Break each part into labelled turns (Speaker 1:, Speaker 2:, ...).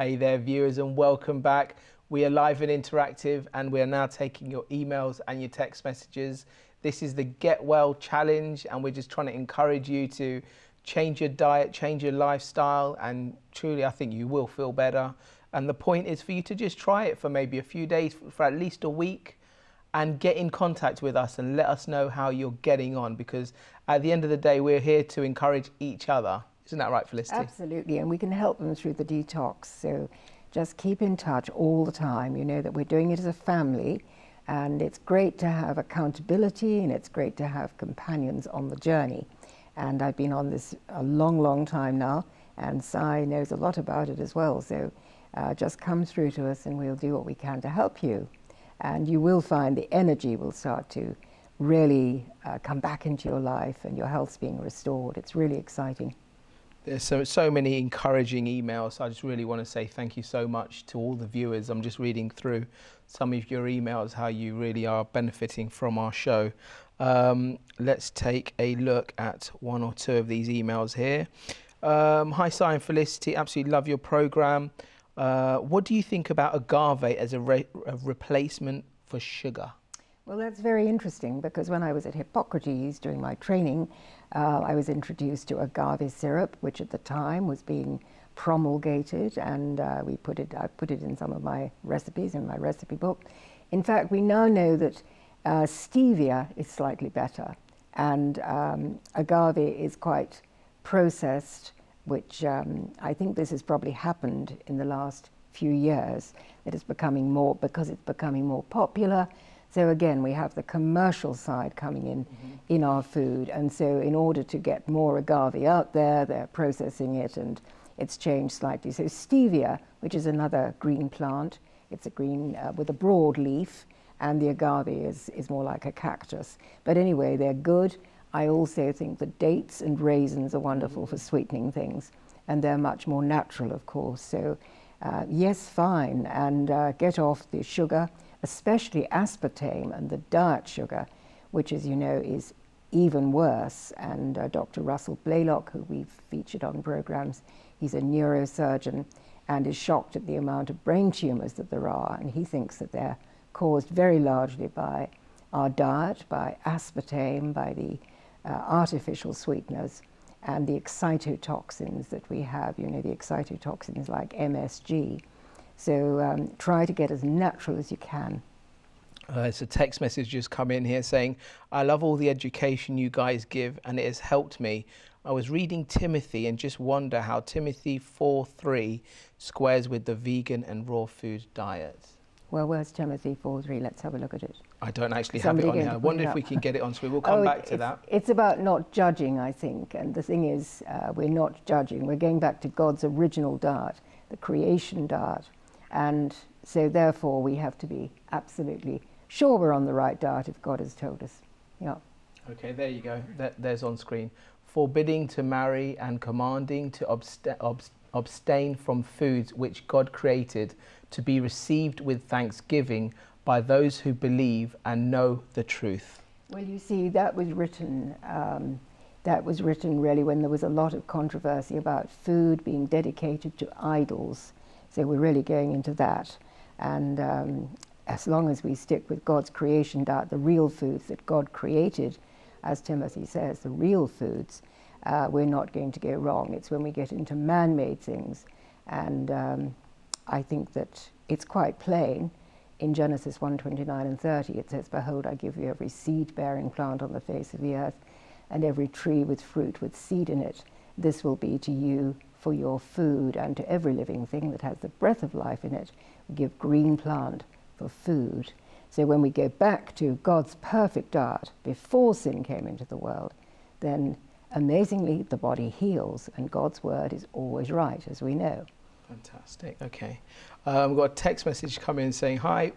Speaker 1: Hey there, viewers, and welcome back. We are live and interactive, and we are now taking your emails and your text messages. This is the Get Well Challenge, and we're just trying to encourage you to change your diet, change your lifestyle, and truly, I think you will feel better. And the point is for you to just try it for maybe a few days, for at least a week, and get in contact with us and let us know how you're getting on, because at the end of the day, we're here to encourage each other. Isn't that right, Felicity?
Speaker 2: Absolutely, and we can help them through the detox. So just keep in touch all the time. You know that we're doing it as a family, and it's great to have accountability, and it's great to have companions on the journey. And I've been on this a long, long time now, and Sai knows a lot about it as well. So just come through to us, and we'll do what we can to help you. And you will find the energy will start to really come back into your life, and your health's being restored. It's really exciting.
Speaker 1: There's so many encouraging emails. I just really want to say thank you so much to all the viewers. I'm just reading through some of your emails, how you really are benefiting from our show. Let's take a look at one or two of these emails here. Hi, Si and Felicity. Absolutely love your program. What do you think about agave as a replacement for sugar?
Speaker 2: Well, that's very interesting, because when I was at Hippocrates doing my training, I was introduced to agave syrup, which at the time was being promulgated, and I put it in some of my recipes in my recipe book. In fact, we now know that stevia is slightly better, and agave is quite processed, which I think this has probably happened in the last few years. It is becoming more, because it's becoming more popular. So again, we have the commercial side coming in our food, and so in order to get more agave out there, they're processing it, and it's changed slightly. So stevia, which is another green plant, it's a green with a broad leaf, and the agave is more like a cactus. But anyway, they're good. I also think that dates and raisins are wonderful for sweetening things, and they're much more natural, of course. So yes, fine, and get off the sugar, especially aspartame and the diet sugar, which, as you know, is even worse. And Dr. Russell Blaylock, who we've featured on programs, he's a neurosurgeon and is shocked at the amount of brain tumors that there are, and he thinks that they're caused very largely by our diet, by aspartame, by the artificial sweeteners, and the excitotoxins that we have, you know, the excitotoxins like MSG. So try to get as natural as you can.
Speaker 1: It's a text message just come in here saying, I love all the education you guys give, and it has helped me. I was reading Timothy and just wonder how Timothy 4:3 squares with the vegan and raw food diet.
Speaker 2: Well, where's Timothy 4:3? Let's have a look at it.
Speaker 1: I don't actually have it on here. I wonder if we can get it on screen. We'll come back to that.
Speaker 2: It's about not judging, I think. And the thing is, we're not judging. We're going back to God's original diet, the creation diet. And so therefore we have to be absolutely sure we're on the right diet if God has told us. Yeah.
Speaker 1: Okay, there you go. There's on screen. Forbidding to marry and commanding to abstain from foods which God created to be received with thanksgiving by those who believe and know the truth.
Speaker 2: Well, you see, that was written really when there was a lot of controversy about food being dedicated to idols. So we're really going into that. And as long as we stick with God's creation diet, the real foods that God created, as Timothy says, the real foods, we're not going to go wrong. It's when we get into man-made things. And I think that it's quite plain. In Genesis 1:29 and 30, it says, Behold, I give you every seed-bearing plant on the face of the earth, and every tree with fruit with seed in it. This will be to you for your food, and to every living thing that has the breath of life in it, we give green plant for food. So when we go back to God's perfect diet before sin came into the world, then amazingly the body heals, and God's word is always right, as we know.
Speaker 1: Fantastic. Okay. We've got a text message coming in saying, hi,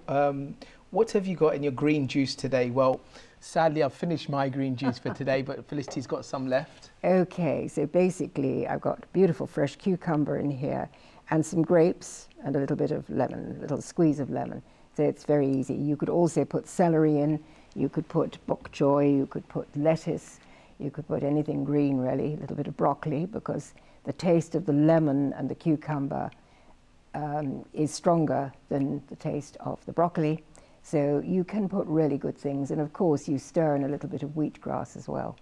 Speaker 1: what have you got in your green juice today? Well, sadly, I've finished my green juice for today, but Felicity's got some left.
Speaker 2: Okay, so basically I've got beautiful fresh cucumber in here, and some grapes, and a little bit of lemon, a little squeeze of lemon. So it's very easy. You could also put celery in, you could put bok choy, you could put lettuce, you could put anything green really, a little bit of broccoli, because the taste of the lemon and the cucumber is stronger than the taste of the broccoli. So you can put really good things, and of course you stir in a little bit of wheatgrass as well.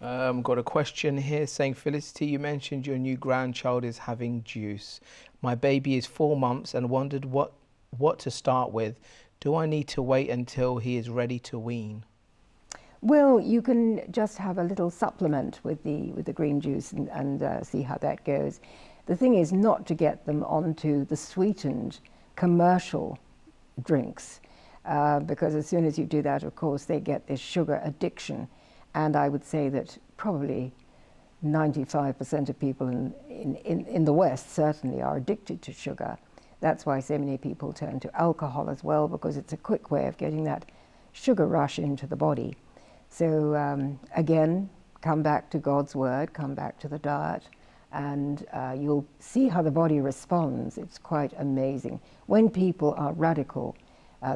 Speaker 1: Got a question here saying, Felicity, you mentioned your new grandchild is having juice. My baby is 4 months and wondered what to start with. Do I need to wait until he is ready to wean?
Speaker 2: Well, you can just have a little supplement with the green juice and see how that goes. The thing is not to get them onto the sweetened commercial drinks, because as soon as you do that, of course, they get this sugar addiction. And I would say that probably 95% of people in the West certainly are addicted to sugar. That's why so many people turn to alcohol as well, because it's a quick way of getting that sugar rush into the body. So again, come back to God's word, come back to the diet, and you'll see how the body responds. It's quite amazing. When people are radical,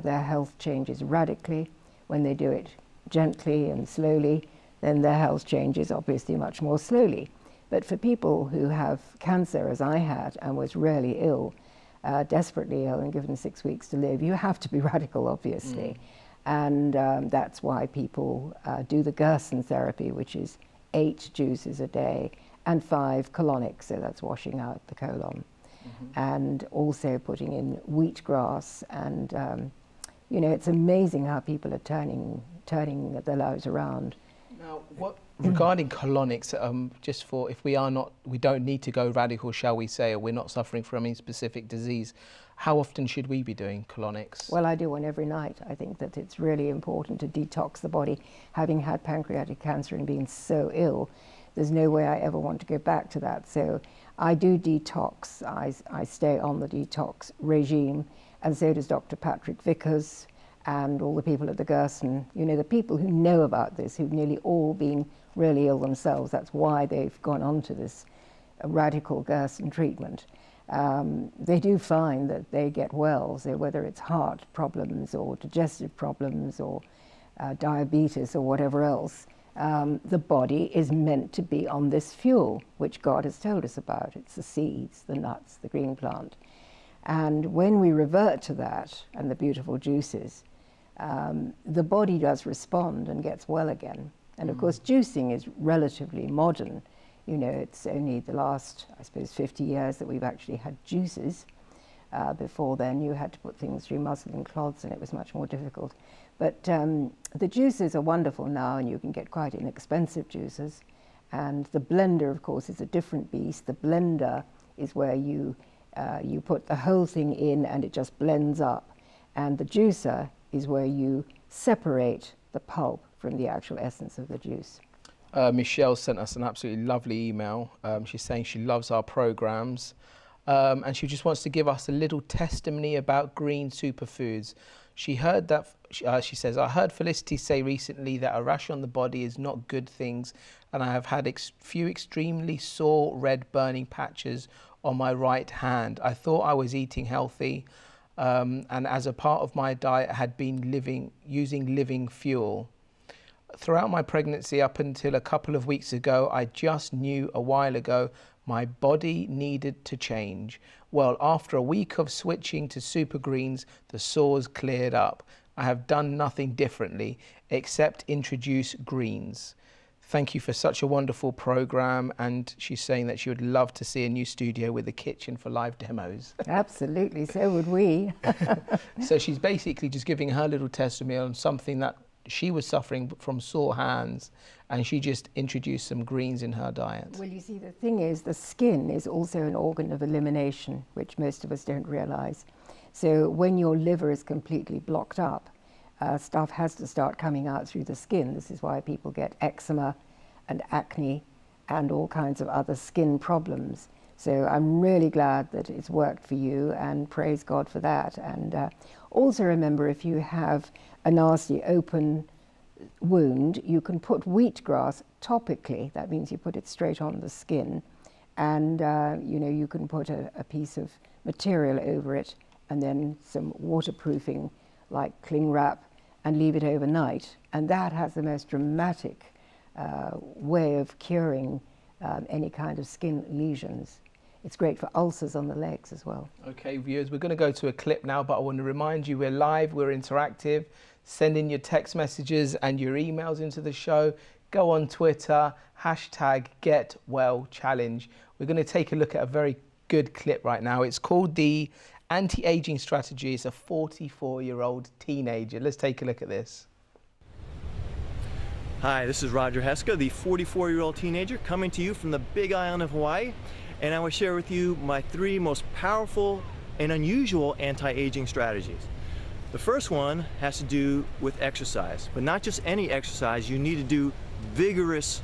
Speaker 2: their health changes radically. When they do it gently and slowly, then their health changes obviously much more slowly. But for people who have cancer, as I had, and was really ill, desperately ill and given 6 weeks to live, you have to be radical, obviously. And that's why people do the Gerson therapy, which is 8 juices a day and 5 colonics, so that's washing out the colon. And also putting in wheatgrass, and you know, it's amazing how people are turning their lives around.
Speaker 1: Now, regarding colonics, just for if we don't need to go radical, shall we say, or we're not suffering from any specific disease, how often should we be doing colonics?
Speaker 2: Well, I do one every night. I think that it's really important to detox the body. Having had pancreatic cancer and being so ill, there's no way I ever want to go back to that. So I do detox. I stay on the detox regime, and so does Dr. Patrick Vickers and all the people at the Gerson. You know, the people who know about this, who've nearly all been really ill themselves. That's why they've gone on to this radical Gerson treatment. They do find that they get well, so whether it's heart problems or digestive problems or diabetes or whatever else, the body is meant to be on this fuel, which God has told us about. It's the seeds, the nuts, the green plant. And when we revert to that and the beautiful juices, the body does respond and gets well again. And of course, juicing is relatively modern. You know, it's only the last, I suppose, 50 years that we've actually had juices. Before then, you had to put things through muslin cloths, and it was much more difficult. But the juices are wonderful now, and you can get quite inexpensive juices. And the blender, of course, is a different beast. The blender is where you put the whole thing in, and it just blends up. And the juicer is where you separate the pulp from the actual essence of the juice.
Speaker 1: Michelle sent us an absolutely lovely email. She's saying she loves our programs, and she just wants to give us a little testimony about green superfoods. She heard that, she says, I heard Felicity say recently that a rash on the body is not good things, and I have had few extremely sore red burning patches on my right hand. I thought I was eating healthy, and as a part of my diet had been using living fuel. Throughout my pregnancy up until a couple of weeks ago, I just knew a while ago my body needed to change. Well, after a week of switching to super greens, the sores cleared up. I have done nothing differently except introduce greens. Thank you for such a wonderful program. And she's saying that she would love to see a new studio with a kitchen for live demos.
Speaker 2: Absolutely, so would we.
Speaker 1: So she's basically just giving her little testimony on something that she was suffering from sore hands, and she just introduced some greens in her diet.
Speaker 2: Well, you see, the thing is, the skin is also an organ of elimination, which most of us don't realize. So when your liver is completely blocked up, stuff has to start coming out through the skin. This is why people get eczema and acne and all kinds of other skin problems. So I'm really glad that it's worked for you, and praise God for that. And also remember, if you have a nasty open wound, you can put wheatgrass topically. That means you put it straight on the skin, and you know, you can put a piece of material over it and then some waterproofing like cling wrap and leave it overnight. And that has the most dramatic way of curing any kind of skin lesions. It's great for ulcers on the legs as well.
Speaker 1: Okay, viewers, we're going to go to a clip now, but I want to remind you we're live, we're interactive. Send in your text messages and your emails into the show. Go on Twitter, #GetWellChallenge. We're going to take a look at a very good clip right now. It's called the Anti-Aging Strategy. It's a 44-year-old teenager. Let's take a look at this.
Speaker 3: Hi, this is Roger Heska, the 44-year-old teenager coming to you from the Big Island of Hawaii, and I will share with you my 3 most powerful and unusual anti-aging strategies. The first one has to do with exercise, but not just any exercise. You need to do vigorous,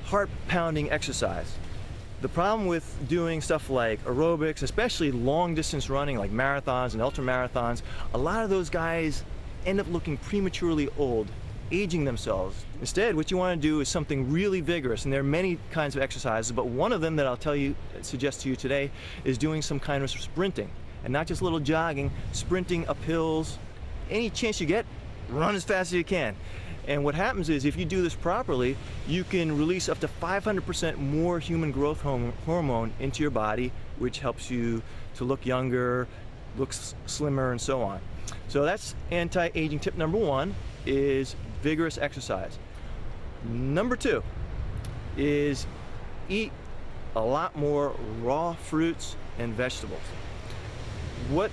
Speaker 3: heart-pounding exercise. The problem with doing stuff like aerobics, especially long-distance running like marathons and ultramarathons, a lot of those guys end up looking prematurely old, aging themselves. Instead, what you want to do is something really vigorous, and there are many kinds of exercises, but one of them that I'll suggest to you today is doing some kind of sprinting, and not just little jogging, sprinting up hills. Any chance you get, run as fast as you can. And what happens is, if you do this properly, you can release up to 500% more human growth hormone into your body, which helps you to look younger, look slimmer, and so on. So that's anti-aging tip number 1, is vigorous exercise. Number 2 is eat a lot more raw fruits and vegetables. What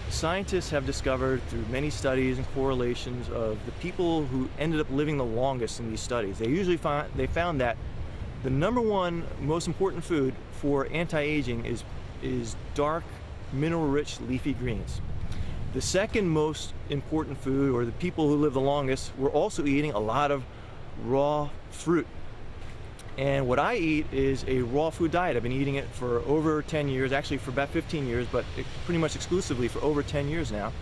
Speaker 3: scientists have discovered through many studies and correlations of the people who ended up living the longest in these studies, they found that the number 1 most important food for anti-aging is dark, mineral-rich leafy greens. The second most important food, or the people who live the longest, were also eating a lot of raw fruit. And what I eat is a raw food diet. I've been eating it for over 10 years, actually for about 15 years, but pretty much exclusively for over 10 years now,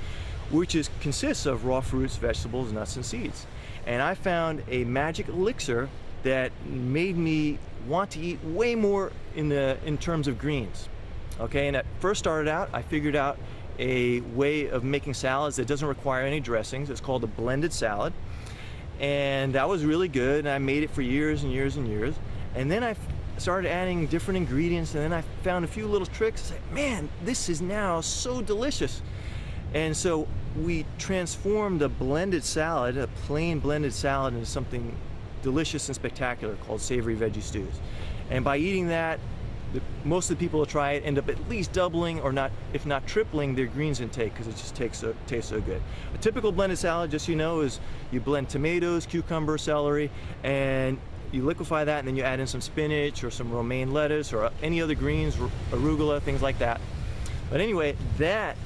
Speaker 3: which consists of raw fruits, vegetables, nuts, and seeds. And I found a magic elixir that made me want to eat way more in terms of greens. Okay, and it first started out, I figured out a way of making salads that doesn't require any dressings. It's called a blended salad. And that was really good, and I made it for years and years and years. And then I started adding different ingredients, and then I found a few little tricks. I said, man, this is now so delicious. And so we transformed a blended salad, a plain blended salad, into something delicious and spectacular called savory veggie stews. And by eating that, most of the people who try it end up at least doubling, or not, if not tripling, their greens intake, because it just tastes so good. A typical blended salad, just so you know, is you blend tomatoes, cucumber, celery, and you liquefy that, and then you add in some spinach or some romaine lettuce or any other greens, arugula, things like that. But anyway, that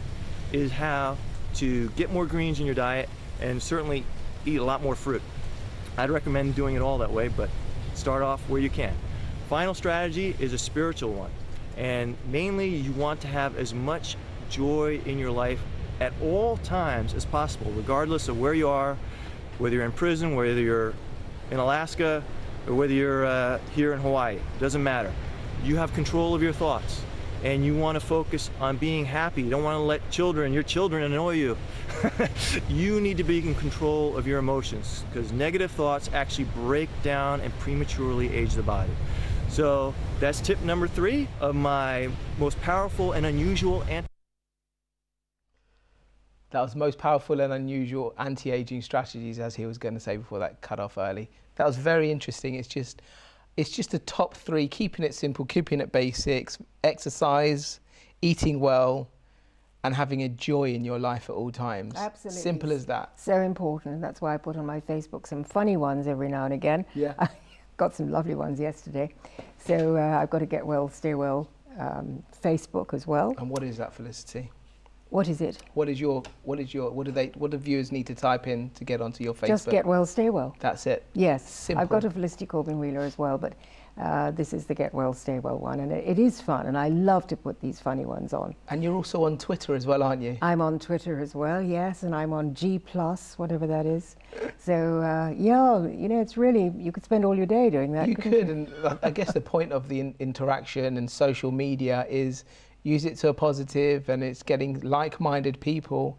Speaker 3: is how to get more greens in your diet, and certainly eat a lot more fruit. I'd recommend doing it all that way, but start off where you can. Final strategy is a spiritual one, and mainly you want to have as much joy in your life at all times as possible, regardless of where you are, whether you're in prison, whether you're in Alaska, or whether you're here in Hawaii. It doesn't matter. You have control of your thoughts, and you want to focus on being happy. You don't want to let your children annoy you. You need to be in control of your emotions, because negative thoughts actually break down and prematurely age the body. So that's tip number 3 of my most powerful and unusual
Speaker 1: That was most powerful and unusual anti-aging strategies, as he was going to say before that cut off early. That was very interesting. It's just the top 3, keeping it simple, keeping it basics, exercise, eating well, and having a joy in your life at all times.
Speaker 2: Absolutely.
Speaker 1: Simple as that.
Speaker 2: So important, and that's why I put on my Facebook some funny ones every now and again.
Speaker 1: Yeah.
Speaker 2: Got some lovely ones yesterday. So I've got a Get Well, Stay Well Facebook as well.
Speaker 1: And what is that, Felicity?
Speaker 2: What is it?
Speaker 1: What do viewers need to type in to get onto your Facebook?
Speaker 2: Just Get Well, Stay Well.
Speaker 1: That's it.
Speaker 2: Yes.
Speaker 1: Simple.
Speaker 2: I've got a Felicity Corbin-Wheeler as well, but this is the Get Well, Stay Well one, and it is fun, and I love to put these funny ones on.
Speaker 1: And you're also on Twitter as well, aren't you?
Speaker 2: I'm on Twitter as well, yes, and I'm on G+, whatever that is. So, yeah, you know, it's really, you could spend all your day doing that.
Speaker 1: You could, and I guess the point of the interaction and social media is use it to a positive, and it's getting like-minded people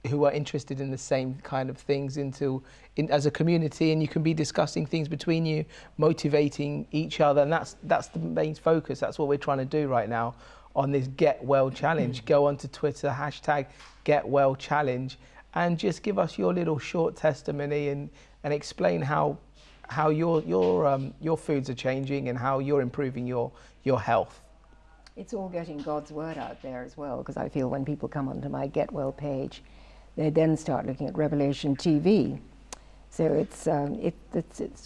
Speaker 1: who are interested in the same kind of things as a community, and you can be discussing things between you, motivating each other, and that's the main focus. That's what we're trying to do right now on this Get Well Challenge. Go onto Twitter, hashtag Get Well Challenge, and just give us your little short testimony and explain how your foods are changing and how you're improving your health.
Speaker 2: It's all getting God's word out there as well, because I feel when people come onto my Get Well page, they then start looking at Revelation TV. So it's a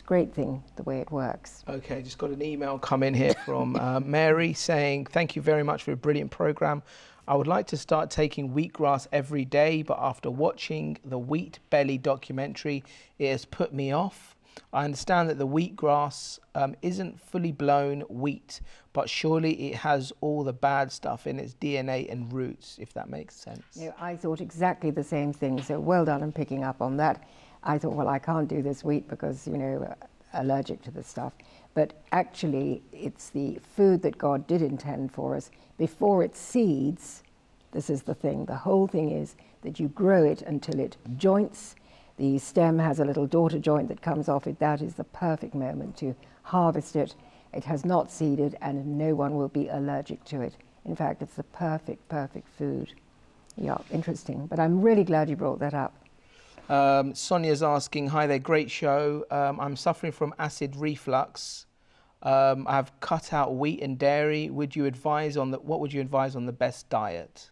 Speaker 2: great thing, the way it works.
Speaker 1: Okay, just got an email come in here from Mary saying, thank you very much for a brilliant program. I would like to start taking wheatgrass every day, but after watching the Wheat Belly documentary, it has put me off. I understand that the wheatgrass isn't fully blown wheat, but surely it has all the bad stuff in its DNA and roots, if that makes sense.
Speaker 2: Yeah, I thought exactly the same thing, so well done on picking up on that. I thought, well, I can't do this wheat because, you know, allergic to this stuff. But actually, it's the food that God did intend for us. Before it seeds, this is the thing. The whole thing is that you grow it until it joints. The stem has a little daughter joint that comes off it. That is the perfect moment to harvest it. It has not seeded, and no one will be allergic to it. In fact, it's the perfect food. Yeah, interesting. But I'm really glad you brought that up.
Speaker 1: Sonia's asking, hi there, great show. I'm suffering from acid reflux. I've cut out wheat and dairy. What would you advise on the best diet?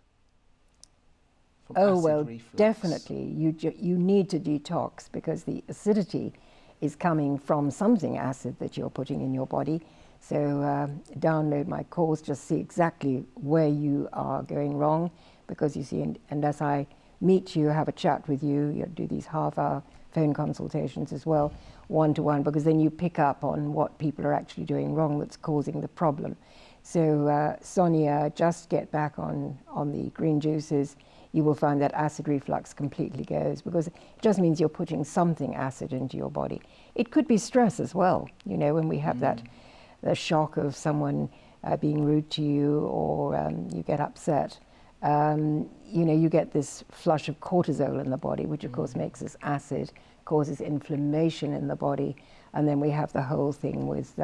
Speaker 2: Oh, well, definitely. You need to detox, because the acidity is coming from something acid that you're putting in your body. So download my course, just see exactly where you are going wrong, because you see, unless I meet you, have a chat with you, you do these half-hour phone consultations as well, one-to-one, because then you pick up on what people are actually doing wrong that's causing the problem. So Sonia, just get back on the green juices. You will find that acid reflux completely goes, because it just means you're putting something acid into your body. It could be stress as well, you know, when we have the shock of someone being rude to you, or you get upset. You know, you get this flush of cortisol in the body, which of course makes us acid, causes inflammation in the body, and then we have the whole thing with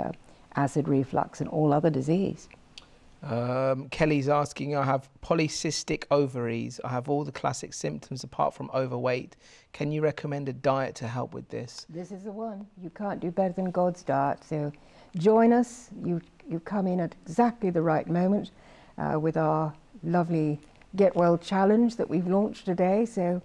Speaker 2: acid reflux and all other disease.
Speaker 1: Kelly's asking, I have polycystic ovaries. I have all the classic symptoms apart from overweight. Can you recommend a diet to help with this?
Speaker 2: This is the one. You can't do better than God's diet. So join us. You come in at exactly the right moment with our lovely Get Well Challenge that we've launched today. So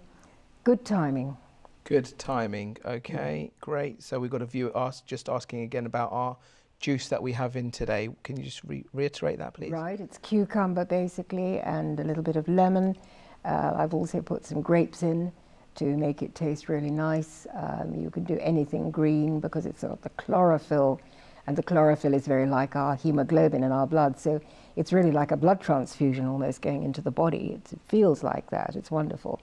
Speaker 2: good timing.
Speaker 1: Good timing. Okay, great. So we've got a viewer just asking again about our juice that we have in today. Can you just reiterate that, please?
Speaker 2: Right, it's cucumber basically, and a little bit of lemon. I've also put some grapes in to make it taste really nice. You can do anything green because it's got the chlorophyll, and the chlorophyll is very like our hemoglobin in our blood, so it's really like a blood transfusion almost going into the body. It feels like that. It's wonderful.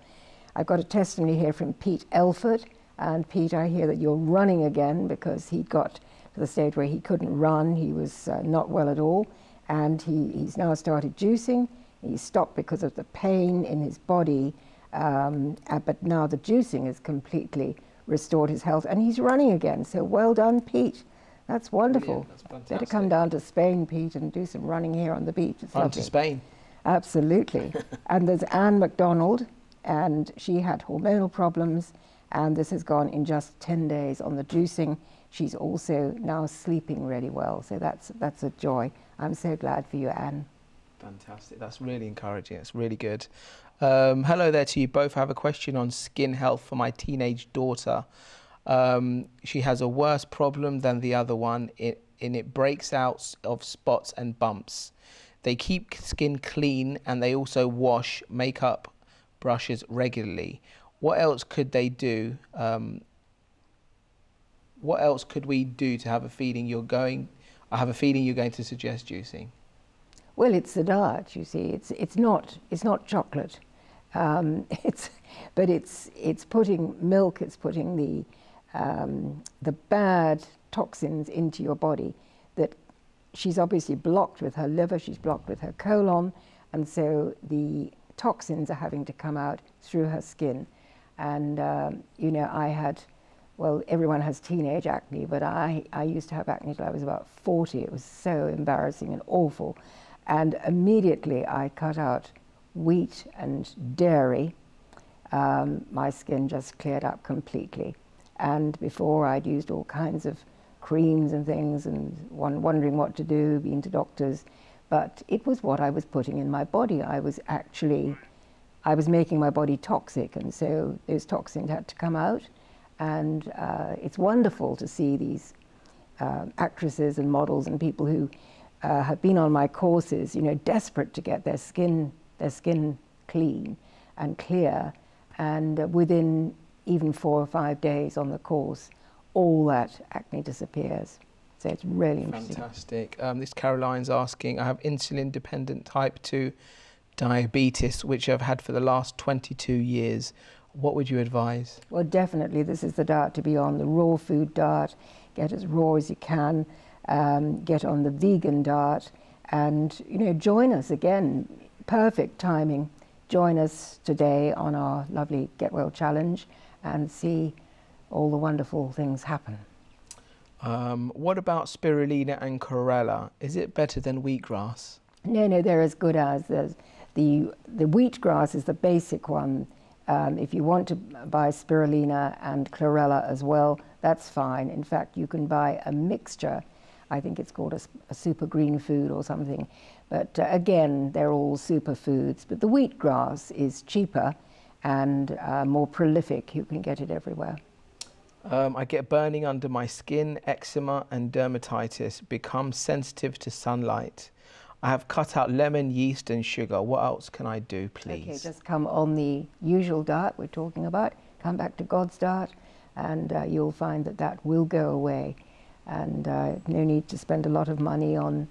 Speaker 2: I've got a testimony here from Pete Elford, and Pete, I hear that you're running again, because he got to the stage where he couldn't run. He was not well at all, and he's now started juicing. He stopped because of the pain in his body, but now the juicing has completely restored his health, and he's running again. So well done, Pete. That's wonderful.
Speaker 1: That's fantastic.
Speaker 2: Better come down to Spain, Pete, and do some running here on the beach. It's
Speaker 1: On
Speaker 2: lovely.
Speaker 1: to Spain.
Speaker 2: Absolutely. And there's Anne MacDonald, and she had hormonal problems, and this has gone in just 10 days on the juicing. She's also now sleeping really well, so that's a joy. I'm so glad for you, Anne.
Speaker 1: Fantastic. That's really encouraging. It's really good. Hello there to you both. I have a question on skin health for my teenage daughter. She has a worse problem than the other one. It breaks out of spots and bumps. They keep skin clean, and they also wash makeup brushes regularly. What else could they do? What else could we do to have a feeling you're going? I have a feeling you're going to suggest juicing.
Speaker 2: Well, it's the diet. You see, it's not chocolate. But it's putting milk. It's putting the bad toxins into your body that she's obviously blocked with her liver. She's blocked with her colon, and so the toxins are having to come out through her skin. And, you know, I had, well, everyone has teenage acne, but I used to have acne till I was about 40. It was so embarrassing and awful. And immediately I cut out wheat and dairy. My skin just cleared up completely. And before, I'd used all kinds of creams and things and wondering what to do, been to doctors. But it was what I was putting in my body. I was making my body toxic, and so those toxins had to come out. And it's wonderful to see these actresses and models and people who have been on my courses, you know, desperate to get their skin clean and clear. And within even 4 or 5 days on the course, all that acne disappears. So it's really interesting.
Speaker 1: Fantastic. This Caroline's asking, I have insulin-dependent type 2 diabetes, which I've had for the last 22 years. What would you advise?
Speaker 2: Well, definitely this is the diet to be on, the raw food diet. Get as raw as you can. Get on the vegan diet. And, you know, join us again. Perfect timing. Join us today on our lovely Get Well Challenge and see all the wonderful things happen.
Speaker 1: What about spirulina and chlorella? Is it better than wheatgrass?
Speaker 2: No, they're as good as. The wheatgrass is the basic one. If you want to buy spirulina and chlorella as well, that's fine. In fact, you can buy a mixture. I think it's called a super green food or something. But again, they're all superfoods. But the wheatgrass is cheaper and more prolific. You can get it everywhere.
Speaker 1: I get burning under my skin, eczema and dermatitis, become sensitive to sunlight. I have cut out lemon, yeast and sugar. What else can I do, please?
Speaker 2: Okay, just come on the usual diet we're talking about. Come back to God's diet and you'll find that that will go away. And no need to spend a lot of money on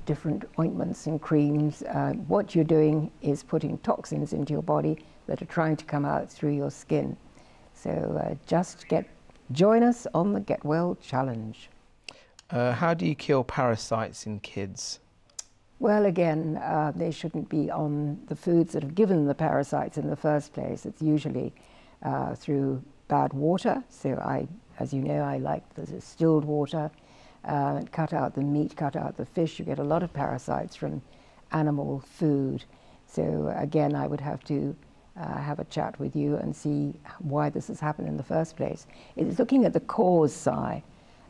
Speaker 2: different ointments and creams. What you're doing is putting toxins into your body that are trying to come out through your skin. So join us on the Get Well Challenge.
Speaker 1: How do you kill parasites in kids?
Speaker 2: Well, again, they shouldn't be on the foods that have given the parasites in the first place. It's usually through bad water. So as you know, I like the distilled water. Cut out the meat, cut out the fish. You get a lot of parasites from animal food. So again, I would have to have a chat with you and see why this has happened in the first place. It's looking at the cause side,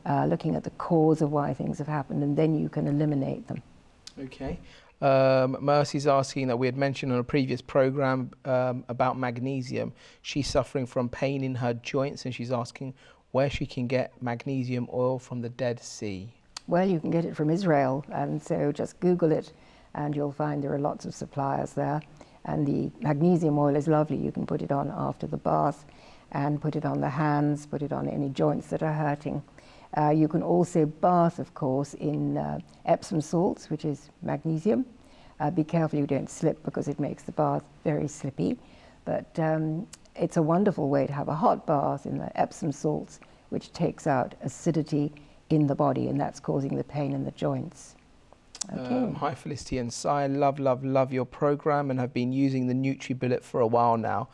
Speaker 2: looking at the cause of why things have happened, and then you can eliminate them.
Speaker 1: Okay. Mercy's asking that we had mentioned on a previous program about magnesium. She's suffering from pain in her joints, and she's asking where she can get magnesium oil from the Dead Sea.
Speaker 2: Well, you can get it from Israel, and so just Google it and you'll find there are lots of suppliers there. And the magnesium oil is lovely. You can put it on after the bath and put it on the hands, put it on any joints that are hurting. You can also bath, of course, in Epsom salts, which is magnesium. Be careful you don't slip because it makes the bath very slippy. But it's a wonderful way to have a hot bath in the Epsom salts, which takes out acidity in the body, and that's causing the pain in the joints. Okay.
Speaker 1: Hi Felicity and Si, love your program and have been using the NutriBullet for a while now,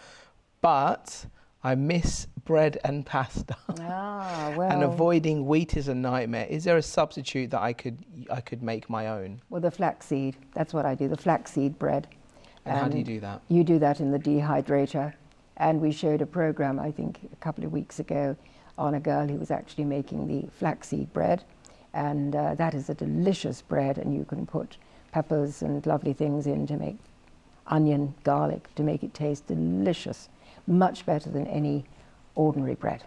Speaker 1: but I miss bread and pasta.
Speaker 2: Well.
Speaker 1: And avoiding wheat is a nightmare. Is there a substitute that I could make my own?
Speaker 2: Well, the flaxseed, that's what I do, the flaxseed bread.
Speaker 1: And how do you do that? You
Speaker 2: do that in the dehydrator. And we showed a program, I think, a couple of weeks ago on a girl who was actually making the flaxseed bread. And that is a delicious bread, and you can put peppers and lovely things in to make onion, garlic, to make it taste delicious. Much better than any ordinary bread.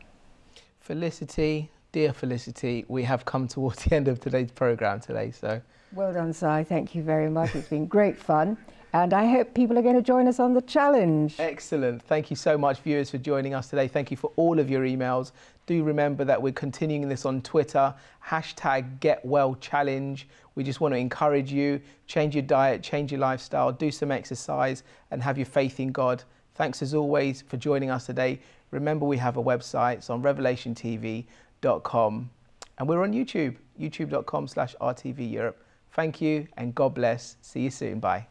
Speaker 1: Felicity, dear Felicity, we have come towards the end of today's program today, so.
Speaker 2: Well done, Si. Thank you very much. It's been great fun. And I hope people are going to join us on the challenge.
Speaker 1: Excellent. Thank you so much, viewers, for joining us today. Thank you for all of your emails. Do remember that we're continuing this on Twitter, #GetWellChallenge. We just want to encourage you, change your diet, change your lifestyle, do some exercise and have your faith in God. Thanks as always for joining us today. Remember, we have a website. It's on revelationtv.com and we're on YouTube, youtube.com/RTV Europe. Thank you and God bless. See you soon. Bye.